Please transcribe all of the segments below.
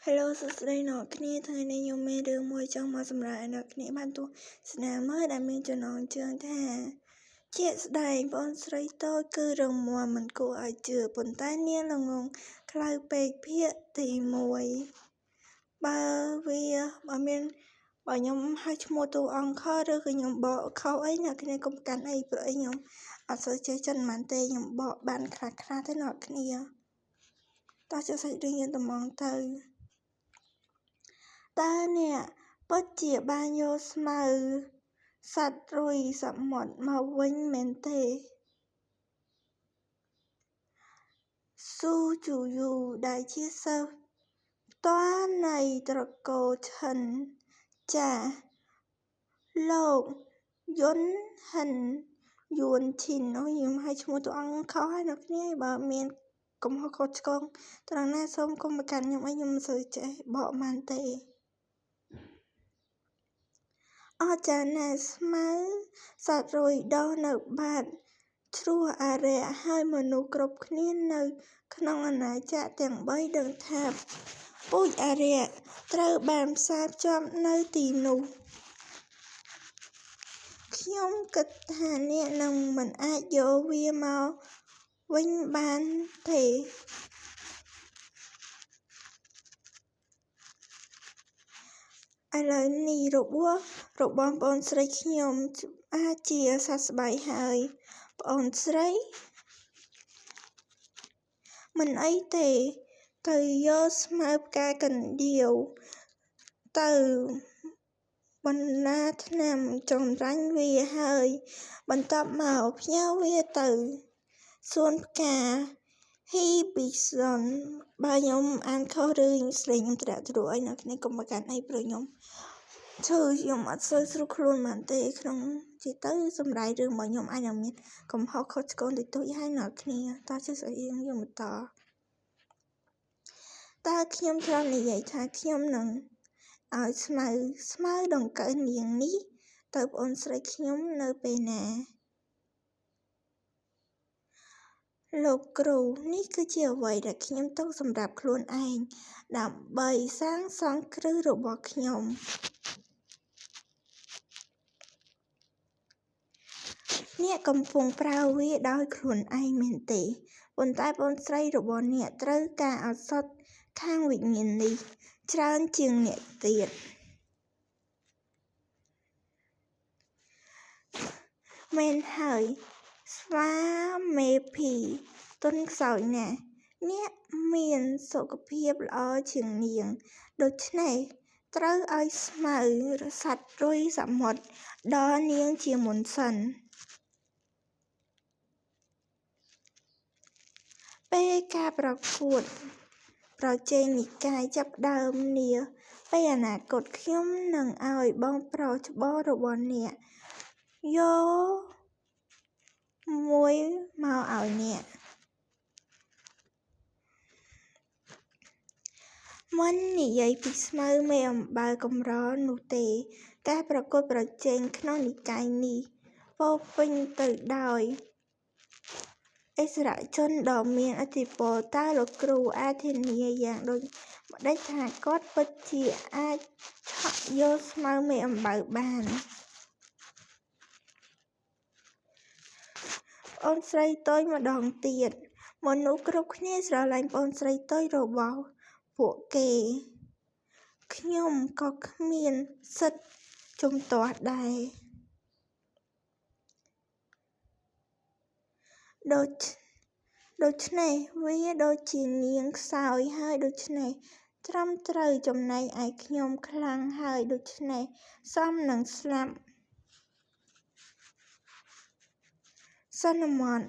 Hello សួស្តីអ្នកគ្នាថ្ងៃនេះខ្ញុំមានរឿងមួយចង់មកសម្រាប់អ្នកគ្នាបានទស្សនាមើលដែលមានចំណងជើងថាជាក់ស្ដែងបងស្រីតូចគឺរឹងមាំមិនគួរឲ្យជឿប៉ុន្តែនាងល្ងងខ្លៅពេកភាគទី1បើខ្ញុំឲ្យឈ្មោះតួអង្គខឬក៏ខ្ញុំបកខុសអីអ្នកគ្នាកុំកាន់អីព្រោះអីខ្ញុំអត់សូវចេះចិនប៉ុន្មានទេខ្ញុំបកបានខ្លះៗទេអ្នកគ្នាតោះចុះសាច់រឿងយើងត្មងទៅតើអ្នកពិតជាបានយកស្មៅសត្វរុយសមុទ្រមកវិញមែនទេស៊ូជូយូដែលជាសិស្សផ្ទាល់នៃត្រកូលឈិនចាស់លោកយុនហិនយួនឈិនខ្ញុំឲ្យឈ្មោះតួអង្គខុសហើយអ្នកគ្នាបើមានកំហុសខុសឆ្គងត្រង់ណាសូមកុំប្រកាន់ខ្ញុំខ្ញុំមិនសូវចេះបកបានទេអស្ចារ្យណាស់ស្មៅសត្វរុយដុះនៅបាតជ្រោះអារក្សហើយមនុស្សគ្រប់គ្នានៅក្នុងអាណាចក្រទាំង3ដឹងថាពូជអារក្សត្រូវបានផ្សារភ្ជាប់នៅទីនោះខ្ញុំគិតថាអ្នកនឹងមិនអាចយកវាមកវិញបានទេឥឡូវនេះរបស់បងប្អូនស្រីខ្ញុំអាចជាសះស្បើយហើយបងអូនស្រីមិនអីទេទៅយកស្មៅផ្កាកណ្ដៀវទៅបណ្ណាថ្នាំចម្រាញ់វាហើយបន្ទាប់មកផ្ញើវាទៅសួនផ្កាហ៊ីប៊ីសុនបើខ្ញុំអានខុសឬស្លេងខ្ញុំត្រាក់ទ្រោះអីអ្នកគ្នាកុំប្រកាន់អីព្រោះខ្ញុំអត់សូវស្រួលខ្លួនបានទេក្នុងជាទៅសម្រាប់រឿងរបស់ខ្ញុំអាចនឹងមានកំហុសខុសឆ្គងតិចតួចហើយអ្នកគ្នាតោះចុះស្អីយើងបន្តតើខ្ញុំធ្លាប់និយាយថាខ្ញុំនឹងឲ្យស្មៅដង្កូវនាងនេះទៅប្អូនស្រីខ្ញុំនៅពេលណាលោកគ្រូនេះគឺជាអ្វីដែលខ្ញុំទុកសម្រាប់ខ្លួនឯងដើម្បីសាងសង់គ្រឹះរបស់ខ្ញុំអ្នកកំពុងប្រើវាដោយខ្លួនឯងមែនទេប៉ុន្តែប្អូនស្រីរបស់អ្នកត្រូវការឱសថខាងវិញ្ញាណនេះច្រើនជាងអ្នកទៀតមែនហើយស្វាមេភីទន់ខ្សោយណាស់អ្នកមានសុខភាពល្អជាងនាងដូច្នេះត្រូវឲ្យស្មៅសត្វរុយសមុទ្រដល់នាងជាមុនសិនពេលការប្រកួតប្រជែងនិកាយចាប់ផ្ដើមនាពេលអនាគតខ្ញុំនឹងឲ្យបងប្រុសច្បងរបស់អ្នកយកមួយមកឲ្យអ្នកមិននិយាយពីស្មៅមេអំបៅកម្រនោះទេការប្រកួតប្រជែងក្នុងនិកាយនេះពោរពេញទៅដោយឥស្សរជនដ៏មានឥទ្ធិពលតើលោកគ្រូអាចធានាយ៉ាងដូចម្តេចថាគាត់ពិតជាអាចឆក់យកស្មៅមេអំបៅបានប្អូនស្រីតូចម្ដងទៀតមនុស្សគ្រប់គ្នាស្រឡាញ់ប្អូនស្រីតូចរបស់ពួកគេខ្ញុំក៏គ្មានសិទ្ធិជំទាស់ដែរដូច្នេះវាដូចជានាងខ្សោយហើយដូច្នេះត្រឹមត្រូវចំណែកឯខ្ញុំខ្លាំងហើយដូច្នេះសមនឹងស្លាប់សិនមត់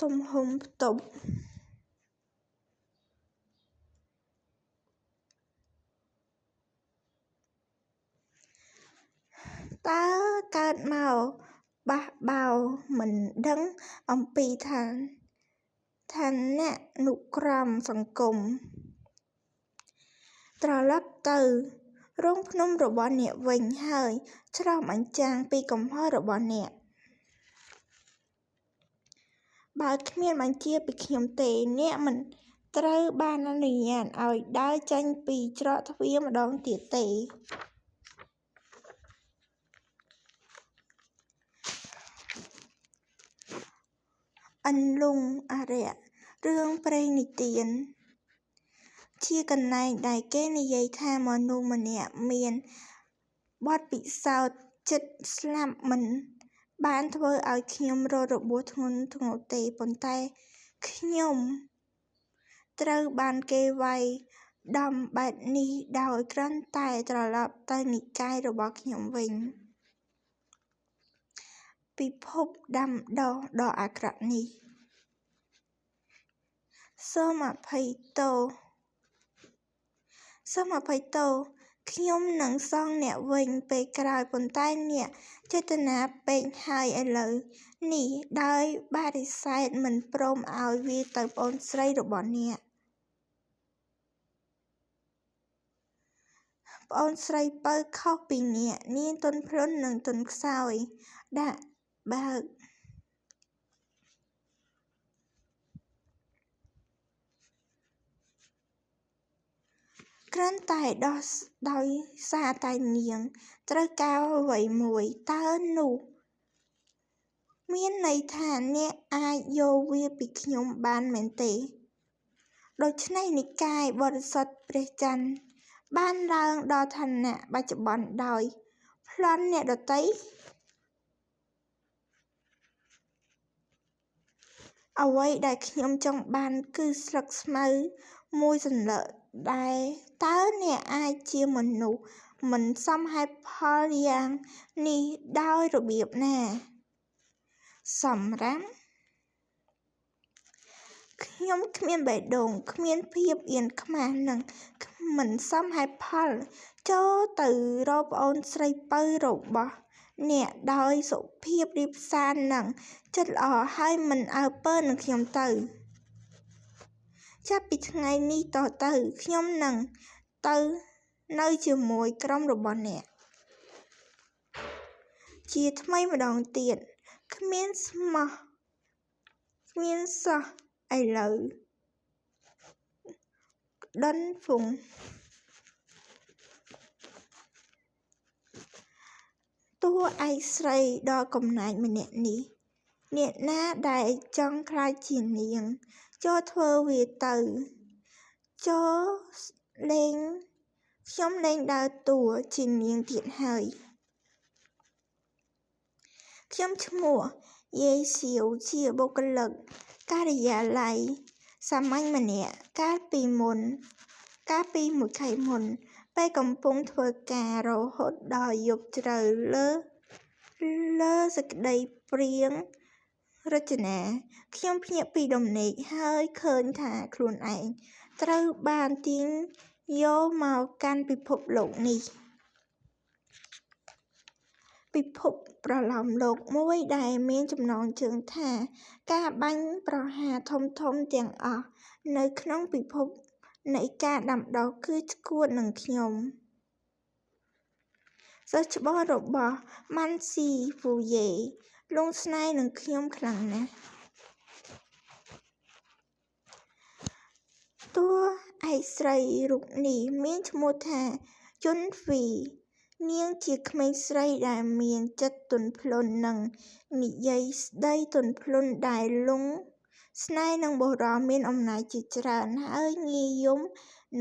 ទំហំផ្ទប់តើកើតមកបះបោរមិនដឹងអំពីឋានានុក្រមសង្គមត្រឡប់ទៅរោងភ្នំរបស់អ្នកវិញហើយឆ្លុះបញ្ចាំងពីកំហុសរបស់អ្នក បើគ្មានបញ្ជាពីខ្ញុំទេអ្នកមិនត្រូវបានអនុញ្ញាតឲ្យដើរចេញពីច្រកទ្វារម្ដងទៀតទេអន្លង់អារក្សរឿងព្រេងនិទានជាកន្លែងដែលគេនិយាយថាមនុស្សម្នាក់មានបទពិសោធន៍ជិតស្លាប់មិនបានធ្វើឲ្យខ្ញុំរងរបួសធ្ងន់ធ្ងរទេប៉ុន្តែខ្ញុំត្រូវបានគេវាយដំបែបនេះដោយគ្រាន់តែត្រឡប់ទៅនិកាយរបស់ខ្ញុំវិញពិភពដាំដុះដ៏អាក្រក់នេះសូមអភ័យទោសខ្ញុំនឹងសងអ្នកវិញពេលក្រោយប៉ុន្តែអ្នកចេតនាពេកហើយឥឡូវនេះដោយបដិសេធមិនព្រមឲ្យវាទៅប្អូនស្រីរបស់អ្នកប្អូនស្រីពៅខុសពីអ្នកនាងទន់ភ្លន់និងទន់ខ្សោយដាក់បើកគ្រាន់តែដោយសារតែនាងត្រូវការអ្វីមួយតើនោះមានន័យថាអ្នកអាចយកវាពីខ្ញុំបានមែនទេដូច្នេះនិកាយបរិសុទ្ធព្រះច័ន្ទបានឡើងដល់ឋានៈបច្ចុប្បន្នដោយប្លន់អ្នកដទៃអ្វីដែលខ្ញុំចង់បានគឺស្លឹកស្មៅមួយសន្លឹកដែលតើអ្នកអាចជាមនុស្សមិនសមហេតុផលយ៉ាងនេះដោយរបៀបណាសម្រាប់ខ្ញុំគ្មានបេះដូងគ្មានភាពអៀនខ្មាសនិងមិនសមហេតុផលចូលទៅរកប្អូនស្រីពៅរបស់អ្នកដោយសុភាពរាបសារនិងចិត្តល្អហើយមិនអើពើនឹងខ្ញុំទៅចាប់ពីថ្ងៃនេះតទៅខ្ញុំនឹងទៅនៅជាមួយក្រុមរបស់អ្នកជាថ្មីម្ដងទៀតគ្មានសោះឥឡូវដុនហ្វុងតួឯកស្រីដ៏កំណាចម្នាក់នេះអ្នកណាដែលចង់ក្លាយជានាងចូលធ្វើវាទៅចូលលេងខ្ញុំលែងដើរតួជានាងទៀតហើយខ្ញុំឈ្មោះយេសៀវជាបុគ្គលិកការិយាល័យសាមញ្ញម្នាក់កាលពីមួយខែមុនពេលកំពុងធ្វើការរហូតដល់យប់ជ្រៅលើសេចក្តីព្រាងរចនាខ្ញុំភ្ញាក់ពីដំណេកហើយឃើញថាខ្លួនឯងត្រូវបានទាញយកមកកាន់ពិភពលោកនេះពិភពប្រឡោមលោកមួយដែលមានចំណងជើងថាការបាញ់ប្រហារធំទាំងអស់នៅក្នុងពិភពនៃការដាំដុះគឺឆ្កួតនឹងខ្ញុំសិស្សច្បងរបស់ម៉ាន់ស៊ីហ្វូយេលងស្នេហ៍នឹងខ្ញុំខ្លាំងណាស់តួឯកស្រីរូបនេះមានឈ្មោះថាយុនហ្វីនាងជាក្មេងស្រីដែលមានចិត្តទន់ភ្លន់និងនិយាយស្ដីទន់ភ្លន់ដែលលង់ស្នេហ៍នឹងបុរសមានអំណាចជាច្រើនហើយងាយយំ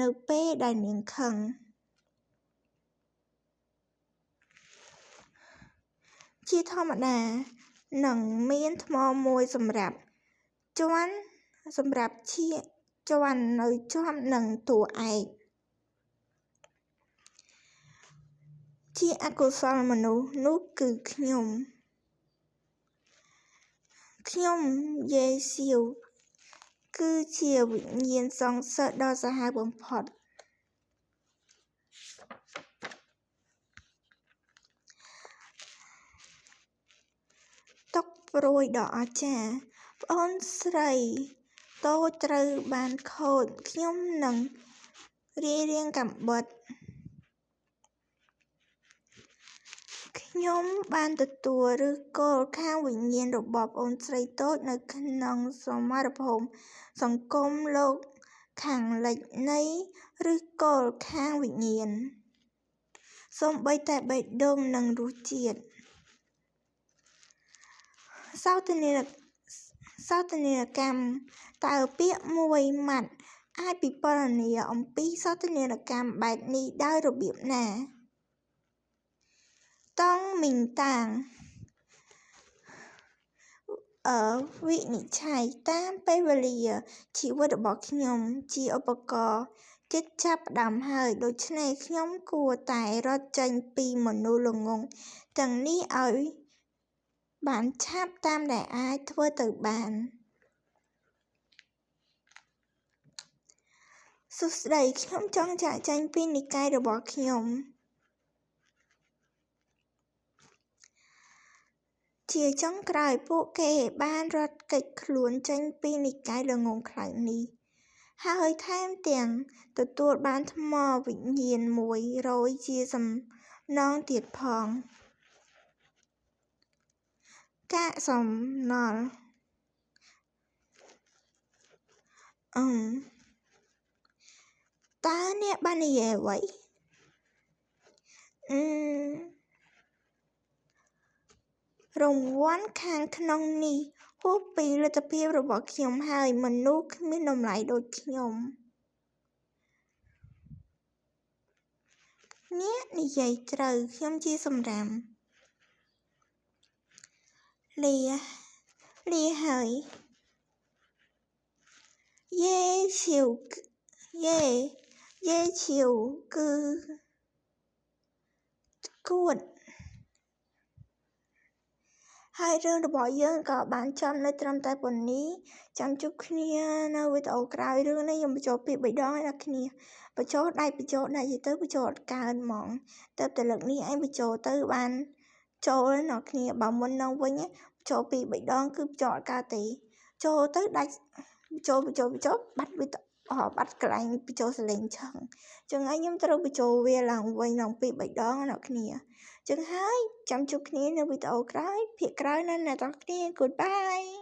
នៅពេលដែលនាងខឹងជាធម្មតានឹងមានថ្មមួយសម្រាប់ជាន់នៅជាប់នឹងតួឯកជាអកុសលមនុស្សនោះគឺខ្ញុំយេសៀវគឺជាវិញ្ញាណសងសឹកដ៏សាហាវបំផុតទុក្ខព្រួយដ៏អស្ចារ្យប្អូនស្រីតូចត្រូវបានខូចខ្ញុំនឹងរាយរាងកាំបិតខ ខ្ញុំបានទទួលឬគល់ខាងវិញ្ញាណរបស់ប្អូនស្រីតូចនៅក្នុងសមរភូមិសង្គមលោកខាងលិចនៃឬគល់ខាងវិញ្ញាណសូម្បីតែបេះដូងនិងរសជាតិសោតនីយកម្មតើពាក្យមួយម៉ាត់អាចពិពណ៌នាអំពីសោតនីយកម្មបែបនេះដោយរបៀបណាតង់មីងតាងវិនិច្ឆ័យតាមពេលវេលាជីវិតរបស់ខ្ញុំជាឧបករណ៍ជិតចាប់ផ្ដើមហើយដូច្នេះខ្ញុំគួរតែរត់ចេញពីមនុស្សល្ងង់ទាំងនេះឲ្យបានឆាប់តាមដែលអាចធ្វើទៅបានសួស្តីខ្ញុំចង់ចាកចេញពីនិកាយរបស់ខ្ញុំជាចុងក្រោយពួកគេបានរត់គេចខ្លួនចេញពីនិកាយល្ងង់ខ្លៅនេះហើយថែមទាំងទទួលបានថ្មវិញ្ញាណ100ជាសំណងទៀតផងកាកសំណល់តើអ្នកបាននិយាយអ្វីរង្វាន់ខាងក្នុងនេះហួសពីលទ្ធភាពរបស់ខ្ញុំហើយមនុស្សគ្មានតម្លៃដូចខ្ញុំអ្នកនិយាយត្រូវខ្ញុំជាសម្រាមលាហើយយេឈៀវគឺគួតហើយរឿងរបស់យើងក៏បានចប់នៅត្រឹមតែប៉ុណ្នេះចាំជួបគ្នានៅវីដេអូក្រោយរឿងនេះខ្ញុំបញ្ចូលពាក្យ3ដងឲ្យអ្នកគ្នាបញ្ចូលដៃទៅបញ្ចូលអត់កើនហ្មងទៅតែលើកនេះឯងបញ្ចូលទៅបានចូលអ្នកគ្នាបើមុននឹងវិញបញ្ចូលពី3ដងគឺបញ្ចូលអត់កើតទេចូលទៅដាច់បញ្ចូលបាត់វីដេអូបាត់កន្លែងបញ្ចូលសលេងចឹងហើយខ្ញុំត្រូវបញ្ចូលវាឡើងវិញឡើងពី3ដងអ្នកគ្នាចឹងហើយចាំជួបគ្នានៅវីដេអូក្រោយភាគក្រោយណាអ្នកទាំងគ្នា Goodbye